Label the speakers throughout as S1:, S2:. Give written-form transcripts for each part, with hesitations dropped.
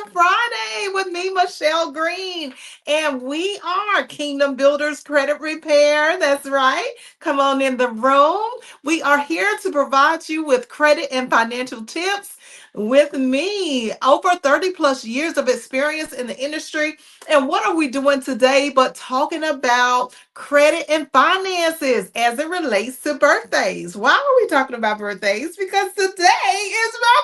S1: another Friday with me, Michelle Green. And we are Kingdom Builders Credit Repair. That's right. Come on in the room. We are here to provide you with credit and financial tips with me. Over 30 plus years of experience in the industry. And what are we doing today but talking about credit and finances as it relates to birthdays? Why are we talking about birthdays? Because today is my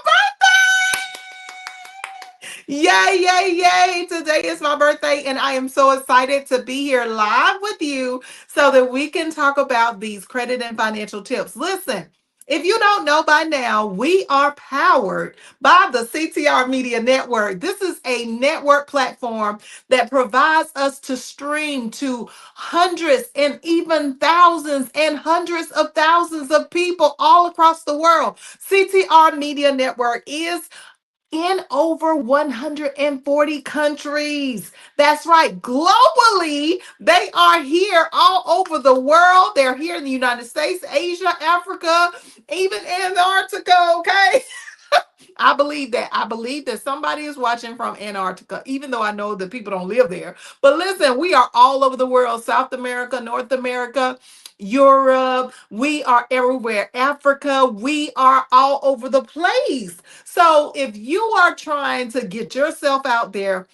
S1: Yay, yay, yay. Today is my birthday, and I am so excited to be here live with you so that we can talk about these credit and financial tips. Listen, if you don't know by now, we are powered by the CTR Media Network. This is a network platform that provides us to stream to hundreds and even thousands and hundreds of thousands of people all across the world. CTR Media Network is in over 140 countries. That's right. Globally, they are here all over the world. They're here in the United States, Asia, Africa, even Antarctica. Okay. I believe that. I believe that somebody is watching from Antarctica, even though I know that people don't live there. But listen, we are all over the world: South America, North America, Europe. We are everywhere. Africa. We are all over the place. So if you are trying to get yourself out there,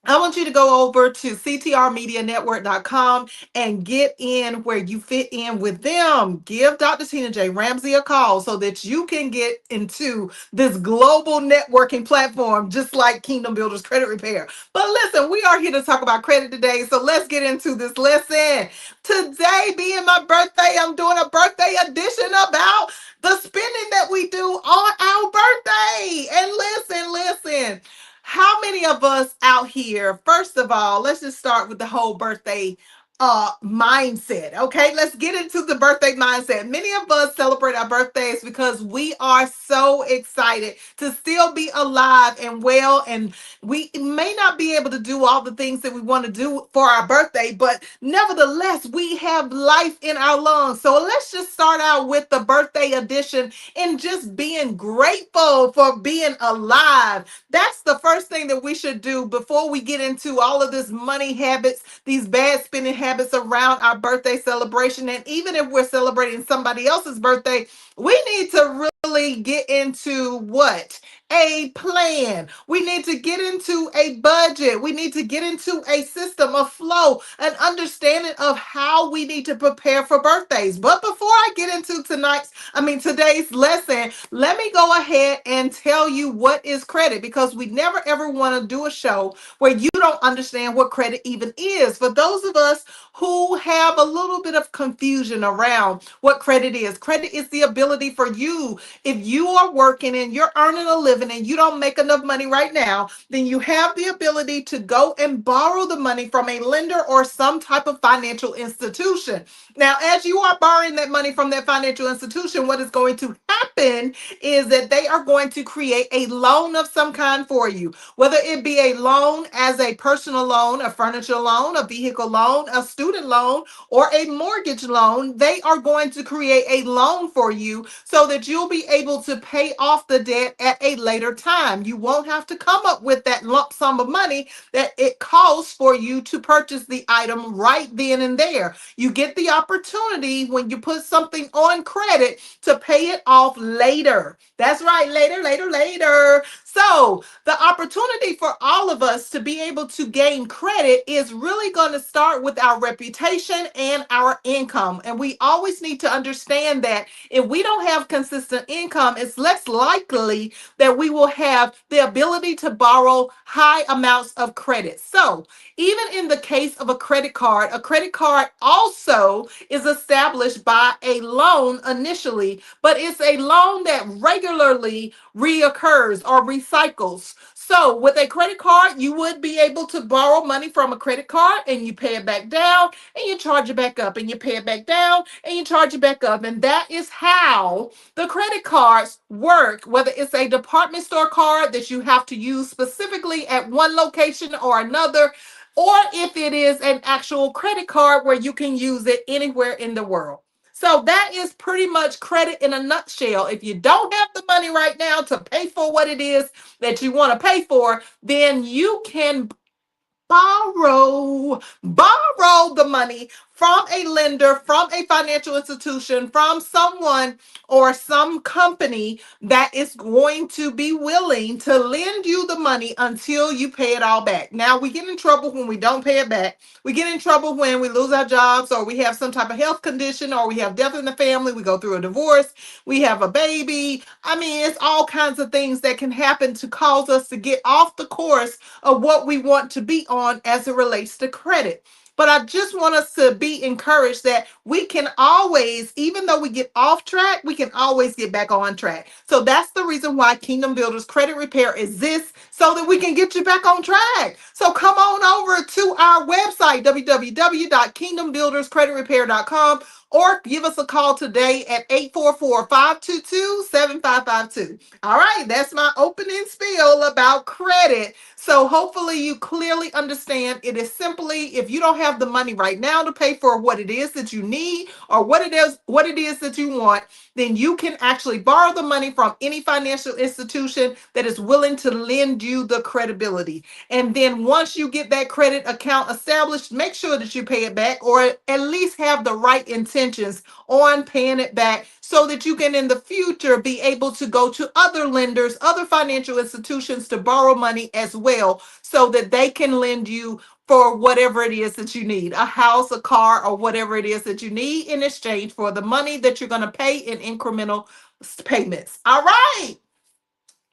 S1: I want you to go over to ctrmedianetwork.com and get in where you fit in with them. Give Dr. Tina J. Ramsey a call so that you can get into this global networking platform, just like Kingdom Builders Credit Repair. But listen, we are here to talk about credit today. So let's get into this lesson. Today, being my birthday, I'm doing a birthday edition about the spending that we do on our birthday. And listen. How many of us out here, first of all, let's just start with the whole birthday mindset. Okay, let's get into the birthday mindset. Many of us celebrate our birthdays because we are so excited to still be alive and well, and we may not be able to do all the things that we want to do for our birthday, but nevertheless we have life in our lungs. So let's just start out with the birthday edition and just being grateful for being alive. That's the first thing that we should do before we get into all of this money habits, these bad spending habits around our birthday celebration. And even if we're celebrating somebody else's birthday, we need to really get into what? A plan. We need to get into a budget. We need to get into a system, a flow, an understanding of how we need to prepare for birthdays. But before I get into today's lesson, let me go ahead and tell you what is credit, because we never ever want to do a show where you don't understand what credit even is. For those of us who have a little bit of confusion around what credit is the ability for you, if you are working and you're earning a living and you don't make enough money right now, then you have the ability to go and borrow the money from a lender or some type of financial institution. Now, as you are borrowing that money from that financial institution, what is going to happen is that they are going to create a loan of some kind for you, whether it be a loan as a personal loan, a furniture loan, a vehicle loan, a student loan, or a mortgage loan. They are going to create a loan for you so that you'll be able to pay off the debt at a later time. You won't have to come up with that lump sum of money that it costs for you to purchase the item right then and there. You get the opportunity when you put something on credit to pay it off later. That's right, later. So the opportunity for all of us to be able to gain credit is really going to start with our reputation and our income. And we always need to understand that if we don't have consistent income, it's less likely that we will have the ability to borrow high amounts of credit. So even in the case of a credit card also is established by a loan initially, but it's a loan that regularly reoccurs or recycles. So with a credit card, you would be able to borrow money from a credit card and you pay it back down and you charge it back up and you pay it back down and you charge it back up. And that is how the credit cards work, whether it's a department store card that you have to use specifically at one location or another, or if it is an actual credit card where you can use it anywhere in the world. So that is pretty much credit in a nutshell. If you don't have the money right now to pay for what it is that you want to pay for, then you can borrow the money from a lender, from a financial institution, from someone or some company that is going to be willing to lend you the money until you pay it all back. Now, we get in trouble when we don't pay it back. We get in trouble when we lose our jobs, or we have some type of health condition, or we have death in the family, we go through a divorce, we have a baby. I mean, it's all kinds of things that can happen to cause us to get off the course of what we want to be on as it relates to credit. But I just want us to be encouraged that we can always, even though we get off track, we can always get back on track. So that's the reason why Kingdom Builders Credit Repair exists, so that we can get you back on track. So come on over to our website, www.kingdombuilderscreditrepair.com, or give us a call today at 844-522-7552. All right, that's my opening spiel about credit. So hopefully you clearly understand it is simply, if you don't have the money right now to pay for what it is that you need, or what it is that you want, then you can actually borrow the money from any financial institution that is willing to lend you the credibility. And then once you get that credit account established, make sure that you pay it back, or at least have the right intentions on paying it back, so that you can in the future be able to go to other lenders, other financial institutions to borrow money as well, so that they can lend you for whatever it is that you need, a house, a car, or whatever it is that you need in exchange for the money that you're going to pay in incremental payments. All right.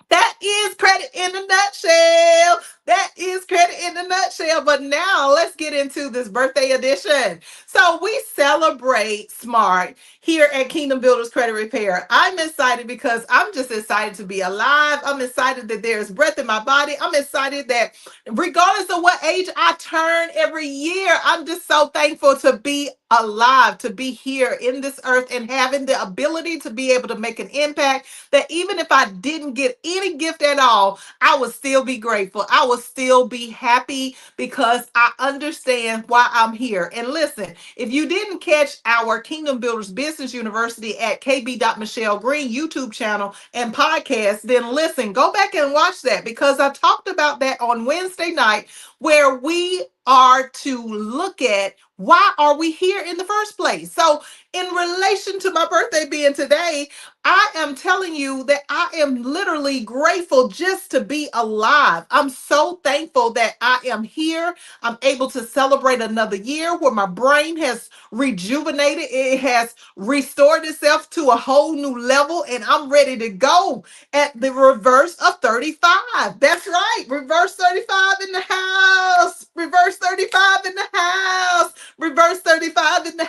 S1: That is credit in a nutshell. That is credit in a nutshell. But now let's get into this birthday edition. So we celebrate smart here at Kingdom Builders Credit Repair. I'm excited because I'm just excited to be alive. I'm excited that there's breath in my body. I'm excited that regardless of what age I turn every year, I'm just so thankful to be alive, to be here in this earth and having the ability to be able to make an impact, that even if I didn't get any gift at all, I would still be grateful. I would still be happy because I understand why I'm here. And listen, if you didn't catch our Kingdom Builders Business University at kb.Michelle Green YouTube channel and podcast, then listen, go back and watch that, because I talked about that on Wednesday night, where we are to look at why are we here in the first place. So in relation to my birthday being today, I am telling you that I am literally grateful just to be alive. I'm so thankful that I am here. I'm able to celebrate another year where my brain has rejuvenated. It has restored itself to a whole new level, and I'm ready to go at the reverse of 35. That's right. Reverse 35 in the house. Reverse 35 in the house. Reverse 35 in the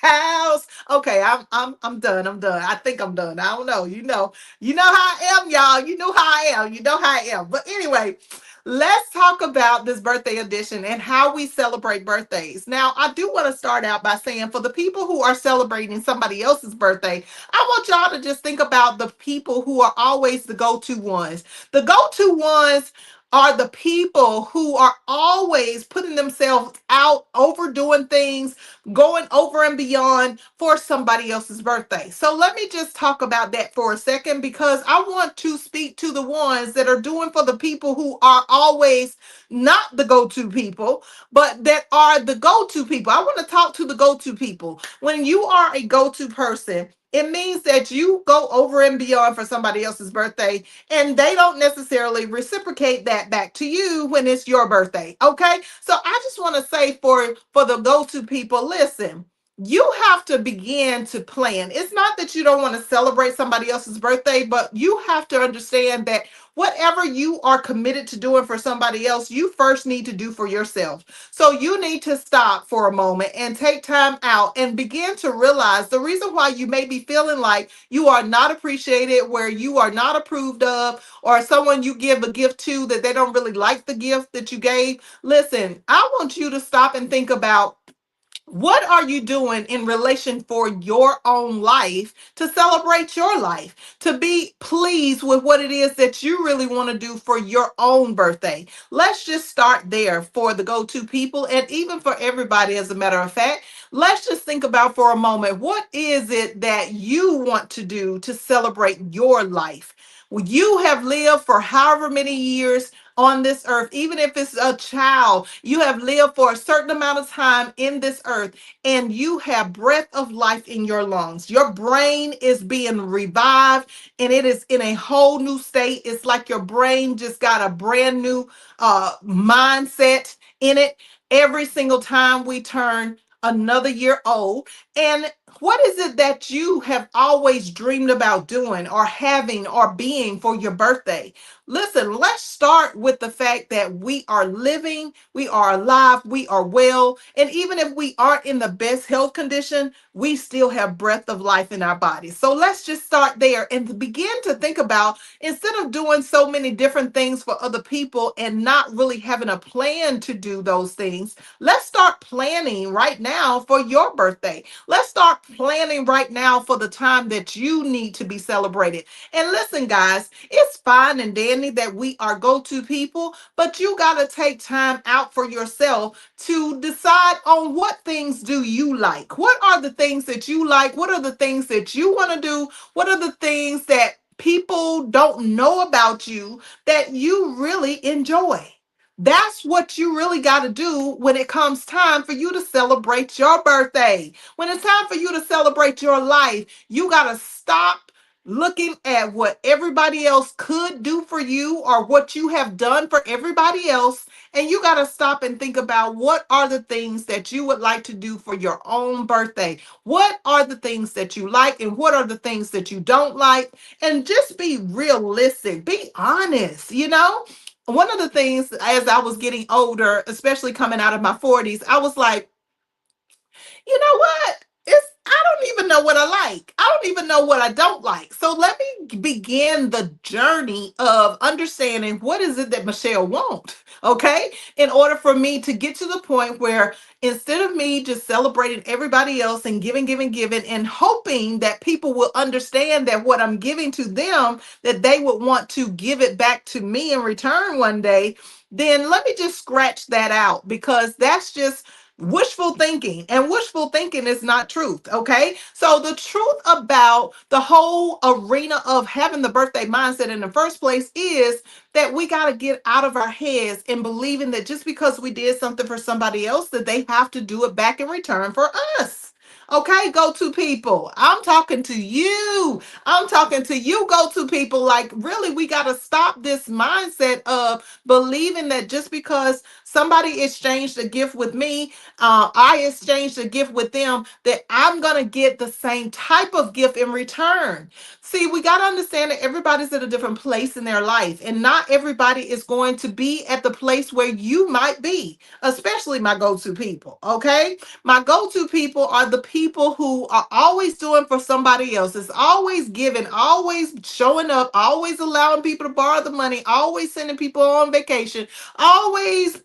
S1: house. Okay, I'm done. I'm done. I think I'm done. I don't know. You know how I am, y'all. You know how I am. You know how I am. But anyway, let's talk about this birthday edition and how we celebrate birthdays. Now, I do want to start out by saying, for the people who are celebrating somebody else's birthday, I want y'all to just think about the people who are always the go-to ones. The go-to ones are the people who are always putting themselves out, overdoing things, going over and beyond for somebody else's birthday. So let me just talk about that for a second, because I want to speak to the ones that are doing for the people who are always not the go-to people, but that are the go-to people. I want to talk to the go-to people. When you are a go-to person, it means that you go over and beyond for somebody else's birthday, and they don't necessarily reciprocate that back to you when it's your birthday. Okay. So I just want to say, for the go-to people, listen, you have to begin to plan. It's not that you don't want to celebrate somebody else's birthday, but you have to understand that whatever you are committed to doing for somebody else, you first need to do for yourself. So you need to stop for a moment and take time out and begin to realize the reason why you may be feeling like you are not appreciated, where you are not approved of, or someone you give a gift to that they don't really like the gift that you gave. Listen, I want you to stop and think about What are you doing in relation for your own life to celebrate your life, to be pleased with what it is that you really want to do for your own birthday? Let's just start there for the go-to people and even for everybody, as a matter of fact. Let's just think about for a moment, what is it that you want to do to celebrate your life? Well, you have lived for however many years on this earth, even if it's a child, you have lived for a certain amount of time in this earth, and you have breath of life in your lungs. Your brain is being revived and it is in a whole new state. It's like your brain just got a brand new mindset in it every single time we turn another year old. And what is it that you have always dreamed about doing or having or being for your birthday? Listen, let's start with the fact that we are living, we are alive, we are well. And even if we aren't in the best health condition, we still have breath of life in our bodies. So let's just start there and begin to think about, instead of doing so many different things for other people and not really having a plan to do those things, let's start planning right now for your birthday. Let's start planning right now for the time that you need to be celebrated. And listen, guys, it's fine and dandy that we are go-to people, but you got to take time out for yourself to decide on what things do you like. What are the things that you like? What are the things that you want to do? What are the things that people don't know about you that you really enjoy? That's what you really got to do when it comes time for you to celebrate your birthday. When it's time for you to celebrate your life, you got to stop looking at what everybody else could do for you or what you have done for everybody else. And you got to stop and think about, what are the things that you would like to do for your own birthday? What are the things that you like and what are the things that you don't like? And just be realistic, be honest, you know? One of the things, as I was getting older, especially coming out of my 40s, I was like, you know what? I don't even know what I like. I don't even know what I don't like. So let me begin the journey of understanding, what is it that Michelle wants, okay? In order for me to get to the point where, instead of me just celebrating everybody else and giving, and hoping that people will understand that what I'm giving to them, that they would want to give it back to me in return one day, then let me just scratch that out, because that's just wishful thinking, and wishful thinking is not truth. Okay, so the truth about the whole arena of having the birthday mindset in the first place is that we got to get out of our heads and believing that just because we did something for somebody else, that they have to do it back in return for us. Okay, go to people. I'm talking to you. I'm talking to you, go to people. Like, really, we got to stop this mindset of believing that just because somebody exchanged a gift with me, I exchanged a gift with them, that I'm going to get the same type of gift in return. See, we got to understand that everybody's at a different place in their life, and not everybody is going to be at the place where you might be, especially my go to people. Okay. My go to people are the people who are always doing for somebody else. It's always giving, always showing up, always allowing people to borrow the money, always sending people on vacation, always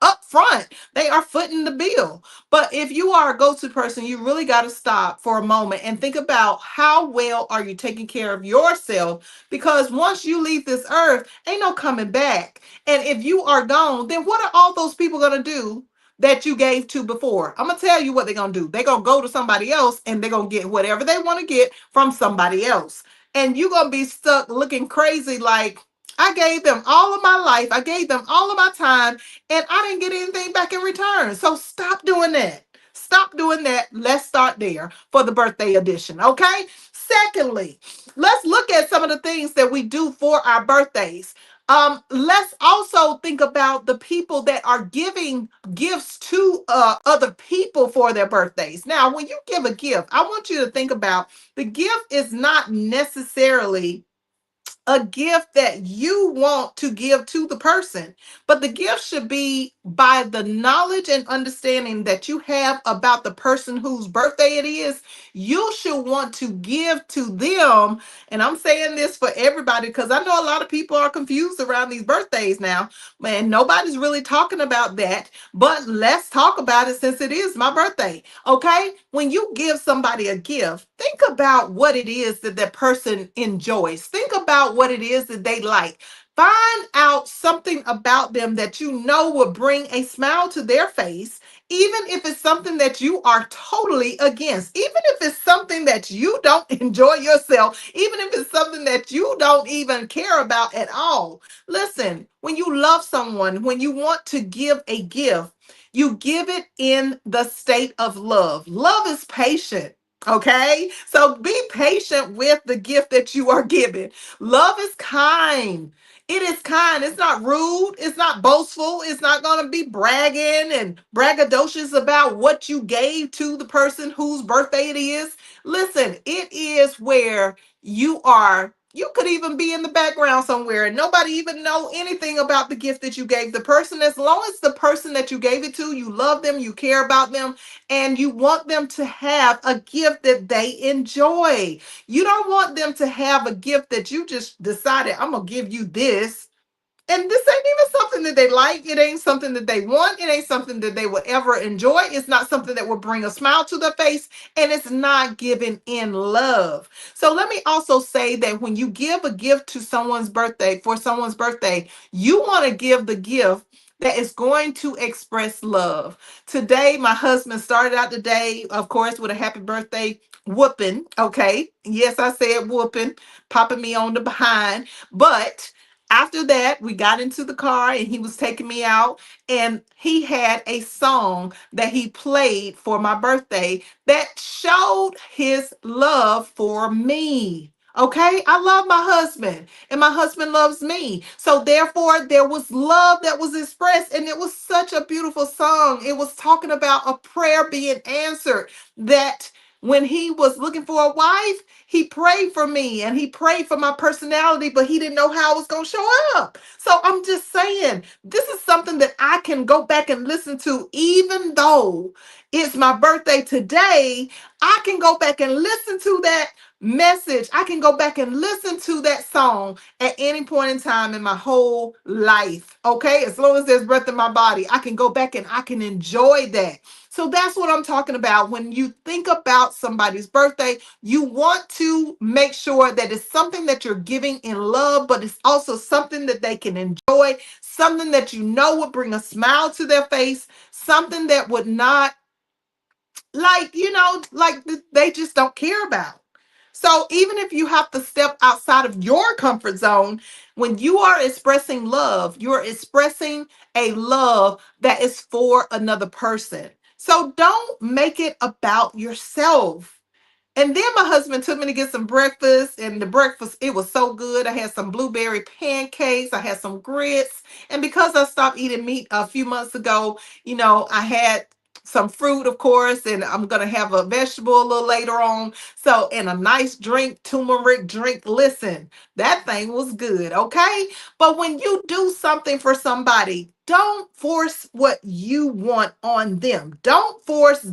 S1: up front. They are footing the bill. But if you are a go-to person, you really got to stop for a moment and think about, how well are you taking care of yourself? Because once you leave this earth, ain't no coming back. And if you are gone, then what are all those people going to do that you gave to before? I'm going to tell you what they're going to do. They're going to go to somebody else and they're going to get whatever they want to get from somebody else. And you're going to be stuck looking crazy, like, I gave them all of my life, I gave them all of my time, and I didn't get anything back in return. So stop doing that. Stop doing that. Let's start there for the birthday edition. Okay. Secondly, let's look at some of the things that we do for our birthdays. Let's also think about the people that are giving gifts to other people for their birthdays. Now, when you give a gift, I want you to think about, the gift is not necessarily a gift that you want to give to the person. But the gift should be by the knowledge and understanding that you have about the person whose birthday it is. You should want to give to them. And I'm saying this for everybody because I know a lot of people are confused around these birthdays now. Man, nobody's really talking about that. But let's talk about it since it is my birthday. Okay? When you give somebody a gift, think about what it is that that person enjoys. Think about what it is that they like. Find out something about them that you know will bring a smile to their face, even if it's something that you are totally against, even if it's something that you don't enjoy yourself, even if it's something that you don't even care about at all. Listen, when you love someone, when you want to give a gift, you give it in the state of love. Love is patient. Okay, so be patient with the gift that you are giving. Love is kind. It is kind. It's not rude. It's not boastful. It's not going to be bragging and braggadocious about what you gave to the person whose birthday it is. Listen, it is where you are. You could even be in the background somewhere and nobody even know anything about the gift that you gave the person. As long as the person that you gave it to, you love them, you care about them, and you want them to have a gift that they enjoy. You don't want them to have a gift that you just decided, I'm going to give you this. And this ain't even something that they like. It ain't something that they want. It ain't something that they will ever enjoy. It's not something that will bring a smile to their face. And it's not given in love. So let me also say that when you give a gift to someone's birthday, for someone's birthday, you want to give the gift that is going to express love. Today, my husband started out the day, of course, with a happy birthday whooping. Okay. Yes, I said whooping, popping me on the behind. But after that, we got into the car and he was taking me out, and he had a song that he played for my birthday that showed his love for me. Okay, I love my husband and my husband loves me. So, therefore, there was love that was expressed, and it was such a beautiful song. It was talking about a prayer being answered, that when he was looking for a wife, he prayed for me and he prayed for my personality, but he didn't know how I was going to show up. So I'm just saying, this is something that I can go back and listen to, even though it's my birthday today. I can go back and listen to that message. I can go back and listen to that song at any point in time in my whole life. Okay. As long as there's breath in my body, I can go back and I can enjoy that. So that's what I'm talking about. When you think about somebody's birthday, you want to make sure that it's something that you're giving in love, but it's also something that they can enjoy, something that you know would bring a smile to their face, something that would not, like, they just don't care about. So even if you have to step outside of your comfort zone, when you are expressing love, you're expressing a love that is for another person. So don't make it about yourself. And then my husband took me to get some breakfast, and the breakfast, it was so good. I had some blueberry pancakes, I had some grits. And because I stopped eating meat a few months ago, I had some fruit, of course, and I'm going to have a vegetable a little later on. So, and a nice drink, turmeric drink. Listen, that thing was good, okay? But when you do something for somebody, don't force what you want on them. Don't force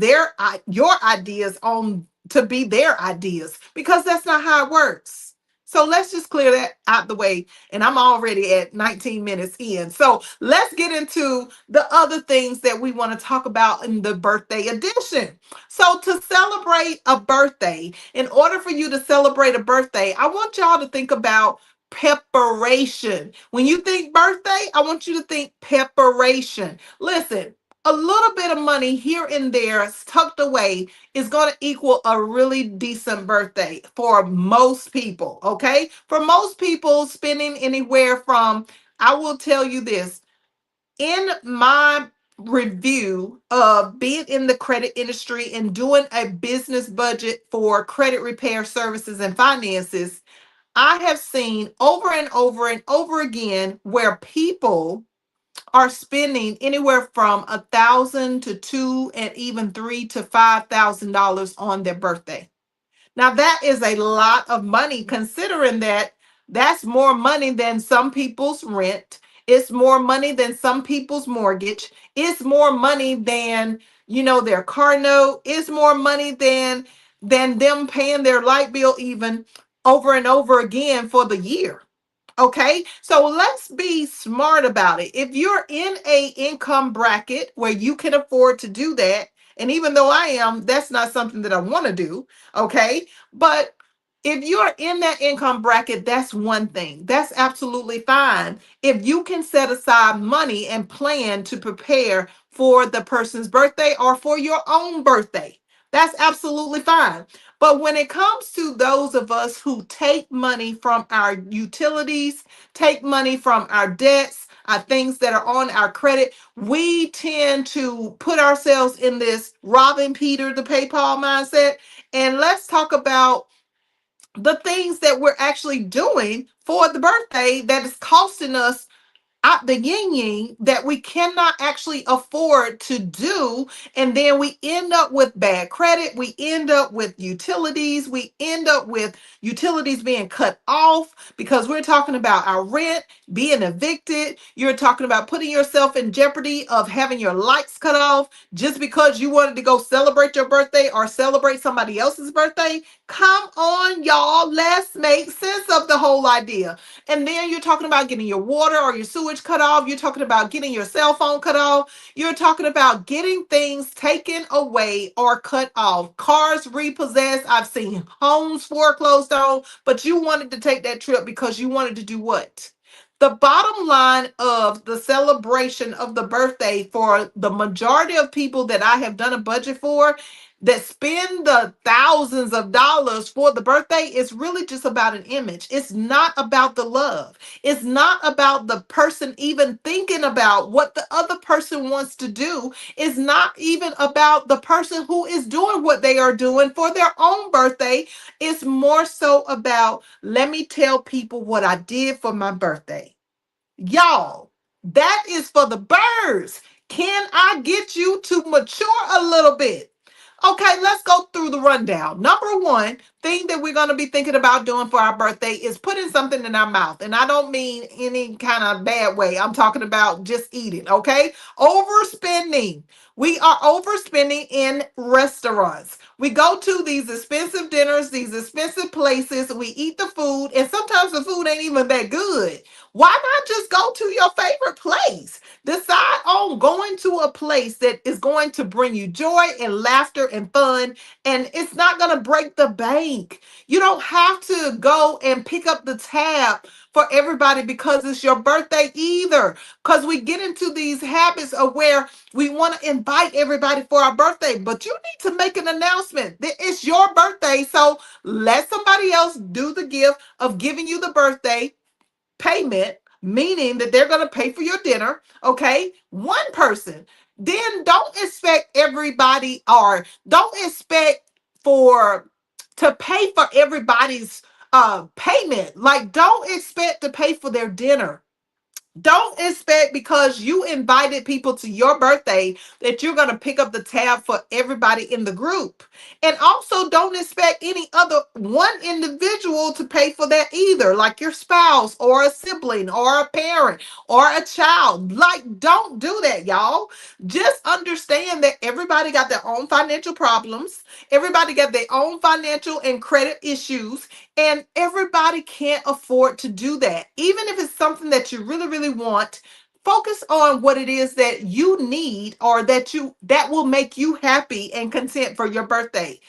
S1: your ideas on to be their ideas, because that's not how it works. So let's just clear that out the way. And I'm already at 19 minutes in. So let's get into the other things that we want to talk about in the birthday edition. So, to celebrate a birthday, in order for you to celebrate a birthday, I want y'all to think about preparation. When you think birthday, I want you to think preparation. Listen, a little bit of money here and there tucked away is going to equal a really decent birthday for most people. Okay. For most people, spending anywhere from, I will tell you this, in my review of being in the credit industry and doing a business budget for credit repair services and finances, I have seen over and over and over again where people are spending anywhere from 1,000 to two and even $3,000 to $5,000 on their birthday. Now that is a lot of money, considering that That's more money than some people's rent. It's more money than some people's mortgage. It's more money than, their car note. It's more money than them paying their light bill even over and over again for the year. Okay, so let's be smart about it. If you're in a income bracket where you can afford to do that, and even though I am, that's not something that I want to do. Okay, but if you're in that income bracket, that's one thing. That's absolutely fine. If you can set aside money and plan to prepare for the person's birthday or for your own birthday, that's absolutely fine. But when it comes to those of us who take money from our utilities, take money from our debts, our things that are on our credit, we tend to put ourselves in this robbing Peter to pay Paul mindset. And let's talk about the things that we're actually doing for the birthday that is costing us out the yin yang that we cannot actually afford to do. And then we end up with bad credit. We end up with utilities. We end up with utilities being cut off because we're talking about our rent, being evicted. You're talking about putting yourself in jeopardy of having your lights cut off just because you wanted to go celebrate your birthday or celebrate somebody else's birthday. Come on, y'all. Let's make sense of the whole idea. And then you're talking about getting your water or your sewage cut off. You're talking about getting your cell phone cut off. You're talking about getting things taken away or cut off. Cars repossessed. I've seen homes foreclosed on, but you wanted to take that trip because you wanted to do what? The bottom line of the celebration of the birthday for the majority of people that I have done a budget for that spend the thousands of dollars for the birthday is really just about an image. It's not about the love. It's not about the person even thinking about what the other person wants to do. It's not even about the person who is doing what they are doing for their own birthday. It's more so about, let me tell people what I did for my birthday. Y'all, that is for the birds. Can I get you to mature a little bit? Okay, let's go through the rundown. Number one thing that we're going to be thinking about doing for our birthday is putting something in our mouth. And I don't mean any kind of bad way. I'm talking about just eating, okay? Overspending. We are overspending in restaurants. We go to these expensive dinners, these expensive places. We eat the food, and sometimes the food ain't even that good. Why not just go to your favorite place? Decide on going to a place that is going to bring you joy and laughter and fun, and it's not going to break the bank. You don't have to go and pick up the tab for everybody because it's your birthday either. Because we get into these habits of where we want to invite everybody for our birthday, but you need to make an announcement that it's your birthday. So let somebody else do the gift of giving you the birthday payment, meaning that they're going to pay for your dinner. Okay, one person. Then don't expect everybody, or don't expect for to pay for everybody's payment. Like, don't expect to pay for their dinner. Don't expect because you invited people to your birthday that you're going to pick up the tab for everybody in the group. And also don't expect any other one individual to pay for that either, like your spouse or a sibling or a parent or a child. Like, don't do that, y'all. Just understand that everybody got their own financial problems. Everybody got their own financial and credit issues. And everybody can't afford to do that. Even if it's something that you really, really want, focus on what it is that you need or that will make you happy and content for your birthday.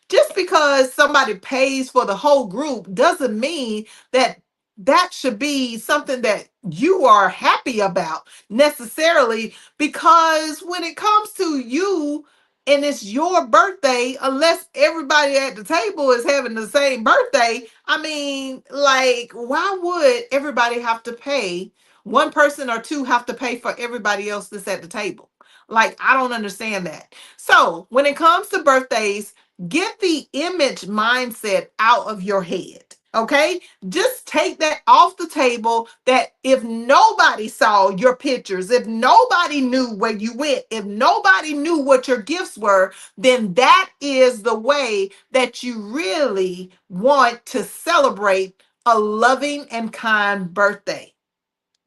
S1: Just because somebody pays for the whole group doesn't mean that that should be something that you are happy about necessarily, because when it comes to you and it's your birthday, unless everybody at the table is having the same birthday, I mean, like, why would everybody have to pay? One person or two have to pay for everybody else that's at the table. Like, I don't understand that. So, when it comes to birthdays, get the image mindset out of your head. Okay, just take that off the table. That if nobody saw your pictures, if nobody knew where you went, if nobody knew what your gifts were, then that is the way that you really want to celebrate a loving and kind birthday.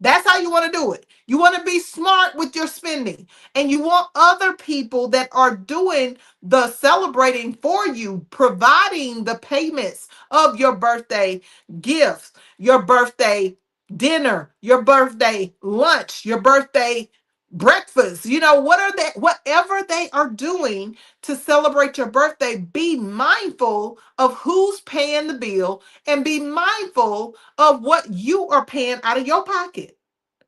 S1: That's how you want to do it. You want to be smart with your spending, and you want other people that are doing the celebrating for you, providing the payments of your birthday gifts, your birthday dinner, your birthday lunch, your birthday breakfast. What are they, whatever they are doing to celebrate your birthday, be mindful of who's paying the bill and be mindful of what you are paying out of your pocket,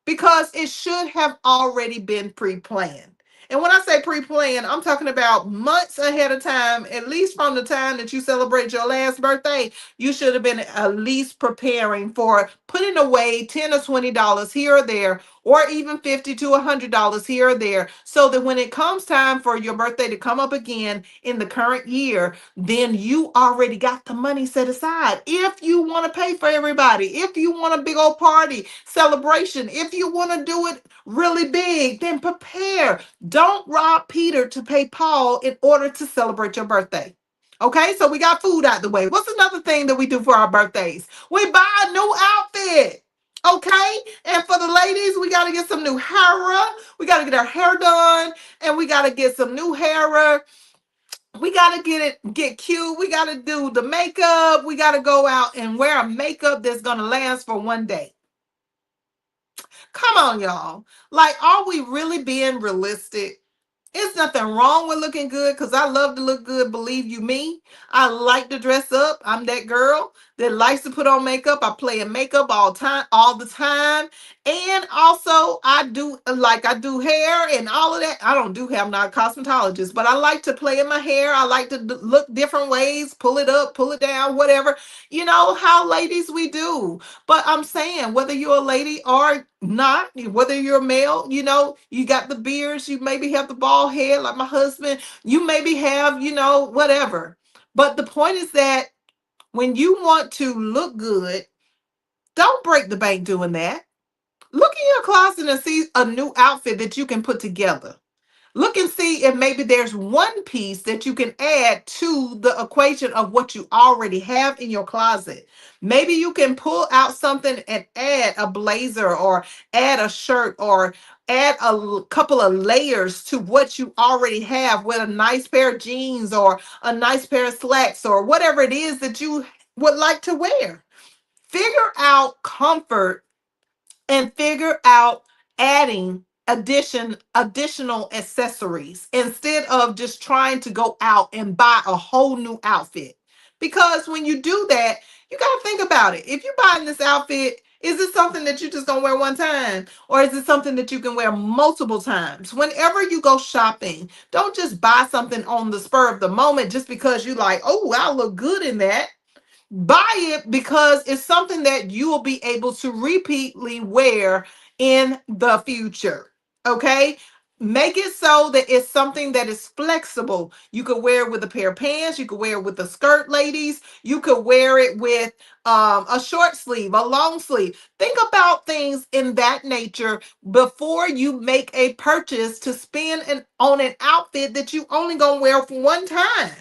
S1: because it should have already been pre-planned. And when I say pre-planned, I'm talking about months ahead of time. At least from the time that you celebrate your last birthday, you should have been at least preparing for putting away $10 or $20 here or there, or even $50 to $100 here or there, so that when it comes time for your birthday to come up again in the current year, then you already got the money set aside. If you want to pay for everybody, if you want a big old party celebration, if you want to do it really big, then prepare. Don't rob Peter to pay Paul in order to celebrate your birthday. Okay, so we got food out the way. What's another thing that we do for our birthdays? We buy a new outfit. Okay, and for the ladies, we got to get some new hair. We got to get our hair done, and we got to get some new hair. We got to get cute. We got to do the makeup. We got to go out and wear a makeup that's going to last for one day. Come on, y'all. Like, are we really being realistic? It's nothing wrong with looking good, because I love to look good, believe you me. I like to dress up. I'm that girl that likes to put on makeup. I play in makeup all the time. And also I do hair and all of that. I don't do hair, I'm not a cosmetologist, but I like to play in my hair. I like to look different ways, pull it up, pull it down, whatever. You know how ladies we do. But I'm saying, whether you're a lady or not, whether you're a male, you got the beards, you maybe have the bald head like my husband, you maybe have, whatever. But the point is that when you want to look good, don't break the bank doing that. Look in your closet and see a new outfit that you can put together. Look and see if maybe there's one piece that you can add to the equation of what you already have in your closet. Maybe you can pull out something and add a blazer, or add a shirt, or add couple of layers to what you already have with a nice pair of jeans or a nice pair of slacks or whatever it is that you would like to wear. Figure out comfort and figure out adding additional accessories instead of just trying to go out and buy a whole new outfit. Because when you do that, you got to think about it. If you're buying this outfit, is it something that you just gonna wear one time, or is it something that you can wear multiple times? Whenever you go shopping, don't just buy something on the spur of the moment just because you like, oh, I'll look good in that. Buy it because it's something that you will be able to repeatedly wear in the future. Okay? Make it so that it's something that is flexible. You could wear it with a pair of pants. You could wear it with a skirt, ladies. You could wear it with a short sleeve, a long sleeve. Think about things in that nature before you make a purchase to spend on an outfit that you only gonna wear for one time.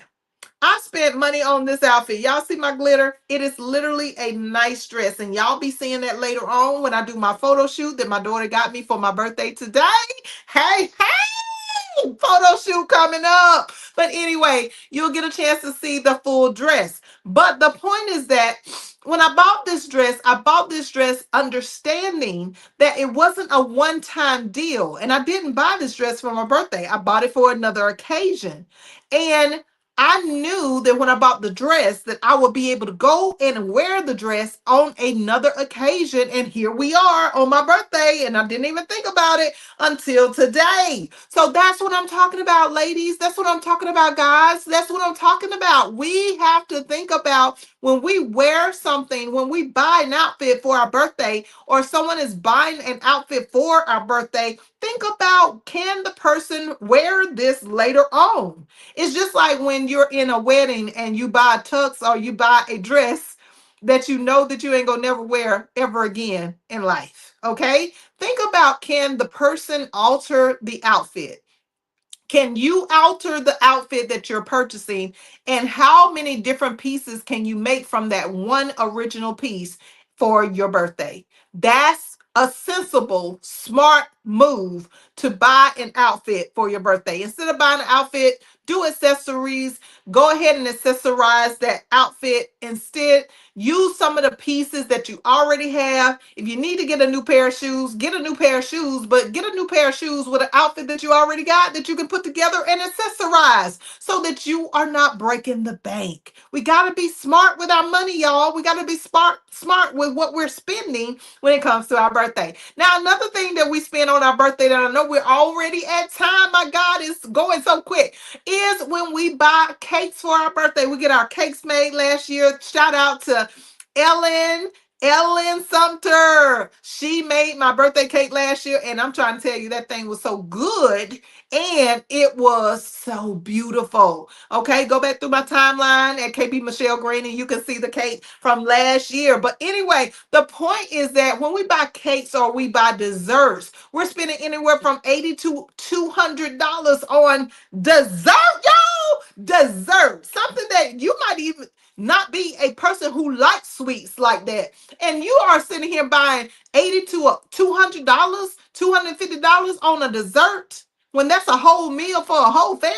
S1: I spent money on this outfit. Y'all see my glitter? It is literally a nice dress. And y'all be seeing that later on when I do my photo shoot that my daughter got me for my birthday today. Hey, hey, photo shoot coming up. But anyway, you'll get a chance to see the full dress. But the point is that when I bought this dress understanding that it wasn't a one-time deal. And I didn't buy this dress for my birthday. I bought it for another occasion. And I knew that when I bought the dress that I would be able to go and wear the dress on another occasion. And here we are on my birthday, and I didn't even think about it until today. So that's what I'm talking about, ladies. That's what I'm talking about, guys. That's what I'm talking about. We have to think about when we wear something, when we buy an outfit for our birthday, or someone is buying an outfit for our birthday, think about, can the person wear this later on? It's just like when you're in a wedding and you buy a tux or you buy a dress that you know that you ain't gonna never wear ever again in life. Okay? Think about, can the person alter the outfit? Can you alter the outfit that you're purchasing? And how many different pieces can you make from that one original piece for your birthday? That's a sensible, smart move to buy an outfit for your birthday. Instead of buying an outfit, do accessories. Go ahead and accessorize that outfit. Instead, use some of the pieces that you already have. If you need to get a new pair of shoes, get a new pair of shoes, but get a new pair of shoes with an outfit that you already got that you can put together and accessorize so that you are not breaking the bank. We got to be smart with our money, y'all. We got to be smart with what we're spending when it comes to our birthday. Now, another thing that we spend on our birthday that I know we're already at time, my God, it's going so quick, is when we buy cakes for our birthday. We get our cakes made last year. Shout out to Ellen. Ellen Sumter. She made my birthday cake last year, and I'm trying to tell you that thing was so good and it was so beautiful. Okay, go back through my timeline at KB Michelle Green and you can see the cake from last year. But anyway, the point is that when we buy cakes or we buy desserts, we're spending anywhere from $80 to $200 on dessert, y'all. Dessert, something that you might even not be a person who likes sweets like that. And you are sitting here buying $80 to $200, $250 on a dessert when that's a whole meal for a whole family.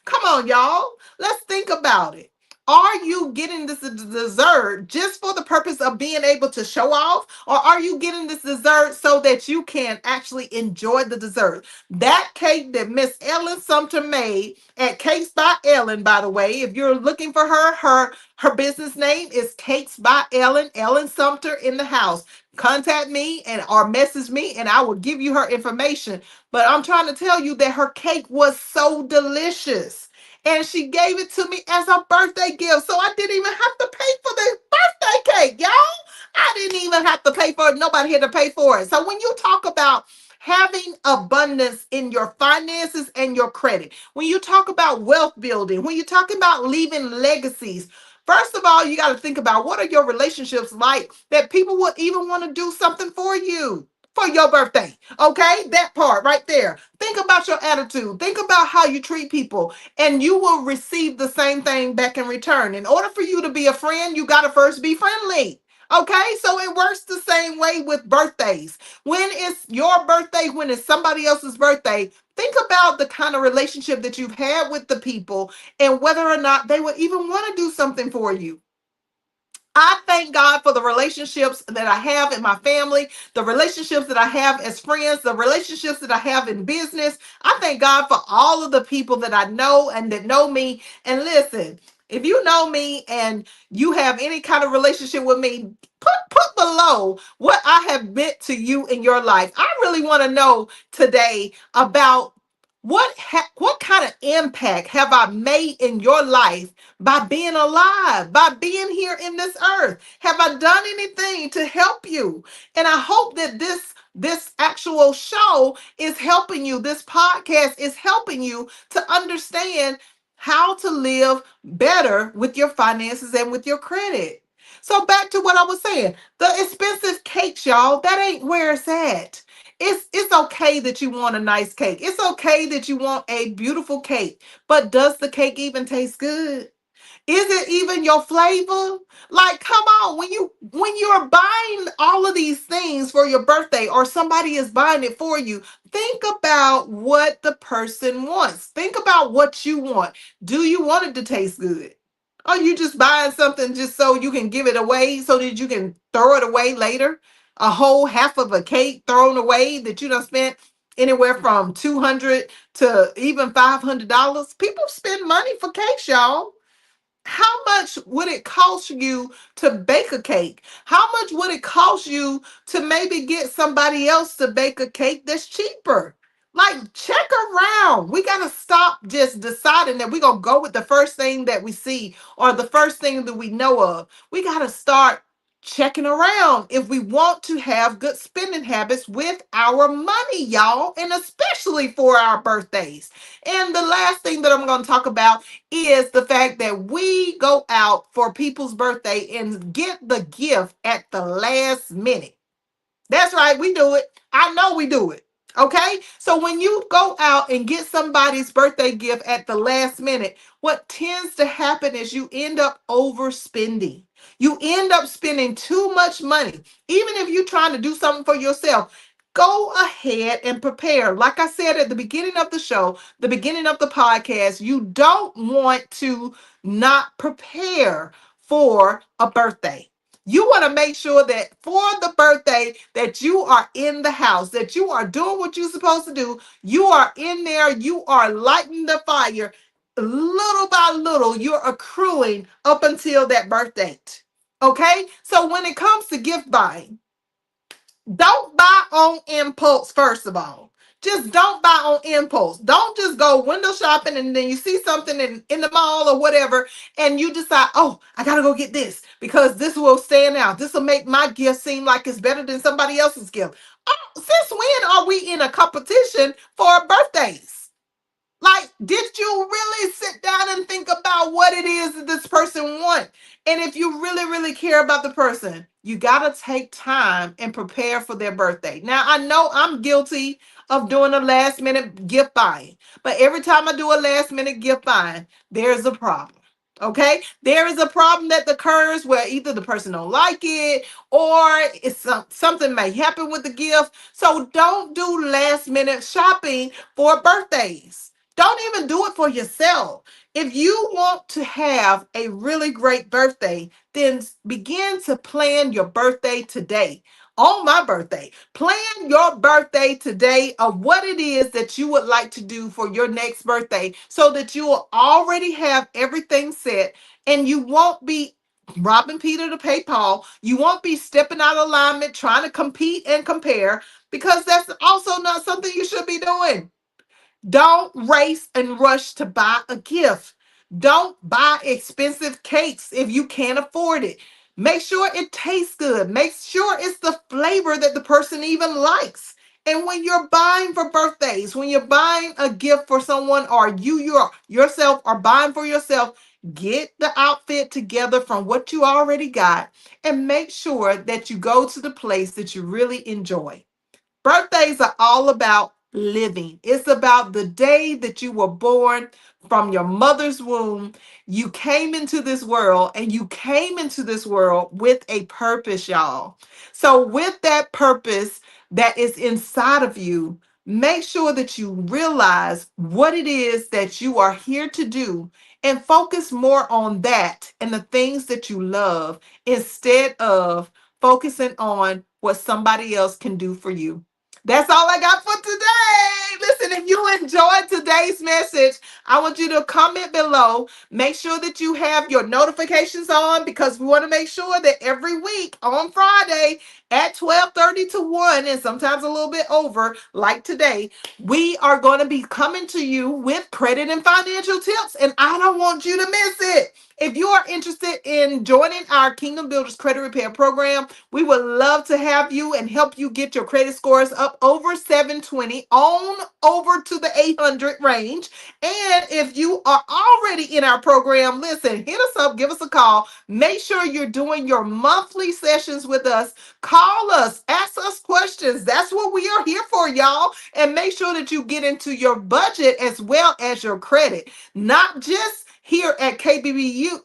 S1: Come on, y'all. Let's think about it. Are you getting this dessert just for the purpose of being able to show off? Or are you getting this dessert so that you can actually enjoy the dessert? That cake that Miss Ellen Sumter made at Cakes by Ellen, by the way, if you're looking for her business name is Cakes by Ellen, Ellen Sumter in the house. Contact me and or message me and I will give you her information. But I'm trying to tell you that her cake was so delicious. And she gave it to me as a birthday gift. So I didn't even have to pay for the birthday cake, y'all. I didn't even have to pay for it. Nobody had to pay for it. So when you talk about having abundance in your finances and your credit, when you talk about wealth building, when you're talking about leaving legacies, first of all, you got to think about what are your relationships like that people would even want to do something for you for your birthday. Okay, that part right there. Think about your attitude. Think about how you treat people, and you will receive the same thing back in return. In order for you to be a friend, you got to first be friendly. Okay, so it works the same way with birthdays. When it's your birthday, when it's somebody else's birthday, think about the kind of relationship that you've had with the people and whether or not they would even want to do something for you. I thank God for the relationships that I have in my family, the relationships that I have as friends, the relationships that I have in business. I thank God for all of the people that I know and that know me. And listen, if you know me and you have any kind of relationship with me, put below what I have meant to you in your life. I really want to know today about what kind of impact have I made in your life by being alive, by being here in this earth? Have I done anything to help you? And I hope that this actual show is helping you. This podcast is helping you to understand how to live better with your finances and with your credit. So back to what I was saying, the expensive cakes, y'all, that ain't where it's at. It's okay that you want a nice cake. It's okay that you want a beautiful cake. But does the cake even taste good? Is it even your flavor? Like, come on, when you're buying all of these things for your birthday or somebody is buying it for you, think about what the person wants. Think about what you want. Do you want it to taste good? Are you just buying something just so you can give it away so that you can throw it away later? A whole half of a cake thrown away that you done spent anywhere from 200 to even $500. People spend money for cakes, y'all. How much would it cost you to bake a cake? How much would it cost you to maybe get somebody else to bake a cake that's cheaper? Like, check around. We got to stop just deciding that we're going to go with the first thing that we see or the first thing that we know of. We got to start checking around if we want to have good spending habits with our money, y'all, and especially for our birthdays. And the last thing that I'm going to talk about is the fact that we go out for people's birthday and get the gift at the last minute. That's right, we do it. I know we do it. Okay, so when you go out and get somebody's birthday gift at the last minute, what tends to happen is you end up overspending. You end up spending too much money. Even if you're trying to do something for yourself, go ahead and prepare. Like I said at the beginning of the show, the beginning of the podcast, you don't want to not prepare for a birthday. You want to make sure that for the birthday that you are in the house, that you are doing what you're supposed to do. You are in there, you are lighting the fire. Little by little, you're accruing up until that birth date. Okay? So when it comes to gift buying, don't buy on impulse, first of all. Just don't buy on impulse. Don't just go window shopping and then you see something in the mall or whatever, and you decide, oh, I got to go get this because this will stand out. This will make my gift seem like it's better than somebody else's gift. Oh, since when are we in a competition for birthdays? Like, did you really sit down and think about what it is that this person wants? And if you really, really care about the person, you got to take time and prepare for their birthday. Now, I know I'm guilty of doing a last minute gift buying, but every time I do a last minute gift buying, there's a problem. Okay, there is a problem that occurs where either the person don't like it or something may happen with the gift. So don't do last minute shopping for birthdays. Don't even do it for yourself. If you want to have a really great birthday, then begin to plan your birthday today. On my birthday, plan your birthday today of what it is that you would like to do for your next birthday so that you will already have everything set and you won't be robbing Peter to pay Paul. You won't be stepping out of alignment trying to compete and compare because that's also not something you should be doing. Don't race and rush to buy a gift. Don't buy expensive cakes if you can't afford it. Make sure it tastes good. Make sure it's the flavor that the person even likes. And when you're buying for birthdays, when you're buying a gift for someone or yourself are buying for yourself, get the outfit together from what you already got and make sure that you go to the place that you really enjoy. Birthdays are all about living. It's about the day that you were born from your mother's womb. You came into this world and you came into this world with a purpose, y'all. So, with that purpose that is inside of you, make sure that you realize what it is that you are here to do and focus more on that and the things that you love instead of focusing on what somebody else can do for you. That's all I got for today. Listen, if you enjoyed today's message, I want you to comment below. Make sure that you have your notifications on because we want to make sure that every week on Friday at 12:30 to 1 and sometimes a little bit over like today, we are going to be coming to you with credit and financial tips and I don't want you to miss it. If you are interested in joining our Kingdom Builders Credit Repair Program, we would love to have you and help you get your credit scores up over 720 on over to the 800 range. And if you are already in our program, listen, hit us up, give us a call. Make sure you're doing your monthly sessions with us. Call us, ask us questions. That's what we are here for, y'all. And make sure that you get into your budget as well as your credit. Not just here at KBCR,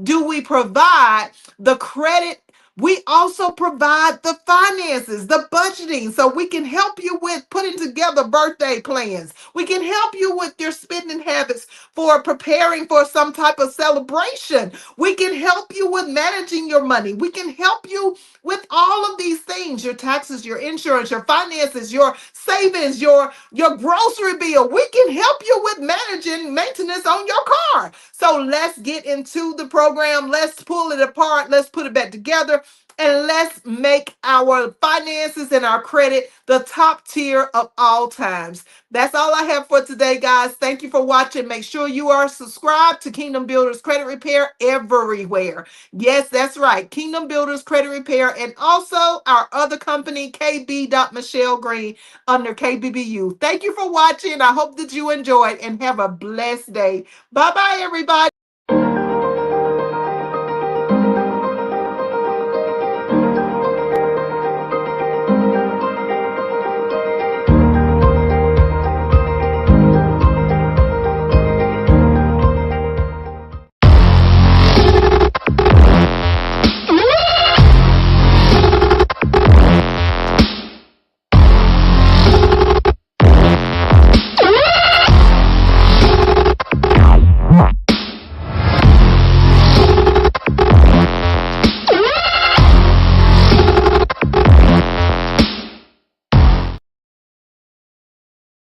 S1: do we provide the credit? We also provide the finances, the budgeting, so we can help you with putting together birthday plans. We can help you with your spending habits for preparing for some type of celebration. We can help you with managing your money. We can help you with all of these things, your taxes, your insurance, your finances, your savings, your grocery bill. We can help you with managing maintenance on your car. So let's get into the program. Let's pull it apart. Let's put it back together. And let's make our finances and our credit the top tier of all times. That's all I have for today, guys. Thank you for watching. Make sure you are subscribed to Kingdom Builders Credit Repair everywhere. Yes, that's right. Kingdom Builders Credit Repair and also our other company, KB. Michelle Green under KBBU. Thank you for watching. I hope that you enjoyed and have a blessed day. Bye-bye, everybody.